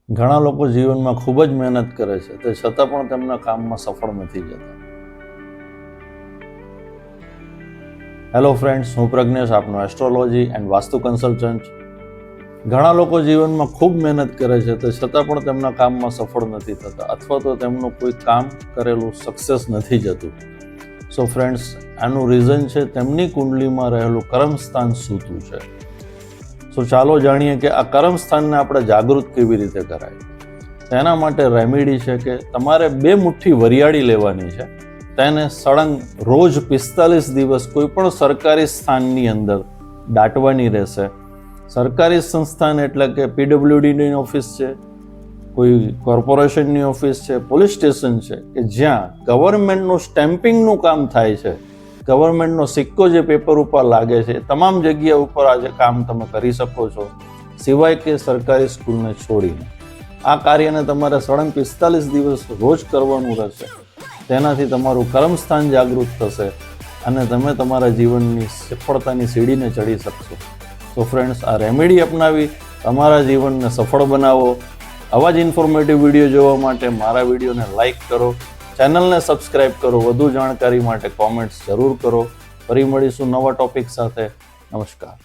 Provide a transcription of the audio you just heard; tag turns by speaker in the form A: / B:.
A: ઘણા લોકો જીવનમાં ખૂબ જ મહેનત કરે છે તે છતાં પણ તેમના કામમાં સફળ નથી જતા. હેલો ફ્રેન્ડ્સ, હું પ્રજ્ઞેશ, આપનો એસ્ટ્રોલોજી એન્ડ વાસ્તુ કન્સલ્ટન્ટ. ઘણા લોકો જીવનમાં ખૂબ મહેનત કરે છે તે છતાં પણ તેમના કામમાં સફળ નથી થતા અથવા તો તેમનું કોઈ કામ કરેલું સક્સેસ નથી જતું. સો ફ્રેન્ડ્સ, આનું રીઝન છે તેમની કુંડલીમાં રહેલું કર્મસ્થાન સૂતું છે. સો ચાલો જાણીએ કે આ કર્મસ્થાનને આપણે જાગૃત કેવી રીતે કરાય. તેના માટે રેમેડી છે કે તમારે 2 મુઠ્ઠી વરિયાળી લેવાની છે. તેને સળંગ રોજ 45 દિવસ કોઈ પણ સરકારી સ્થાનની અંદર દાટવાની રહેશે. સરકારી સંસ્થાન એટલે કે PWDની ઓફિસ છે, કોઈ કોર્પોરેશનની ઓફિસ છે, પોલીસ સ્ટેશન છે કે જ્યાં ગવર્મેન્ટનું સ્ટેમ્પિંગનું કામ થાય છે, ગવર્મેન્ટનો સિક્કો જે પેપર ઉપર લાગે છે, તમામ જગ્યા ઉપર આજે કામ તમે કરી શકો છો, સિવાય કે સરકારી સ્કૂલને છોડીને. આ કાર્યને તમારે સળંગ 45 દિવસ રોજ કરવાનું રહેશે. તેનાથી તમારું કર્મસ્થાન જાગૃત થશે અને તમે તમારા જીવનની સફળતાની સીડીને ચડી શકશો. તો ફ્રેન્ડ્સ, આ રેમેડી અપનાવી તમારા જીવનને સફળ બનાવો. આવા જ ઇન્ફોર્મેટિવ વિડીયો જોવા માટે મારા વિડીયોને લાઇક કરો, ચેનલને સબસ્ક્રાઇબ કરો, વધુ જાણકારી માટે કોમેન્ટ્સ જરૂર કરો. ફરી મળીશું નવા ટોપિક સાથે. નમસ્કાર.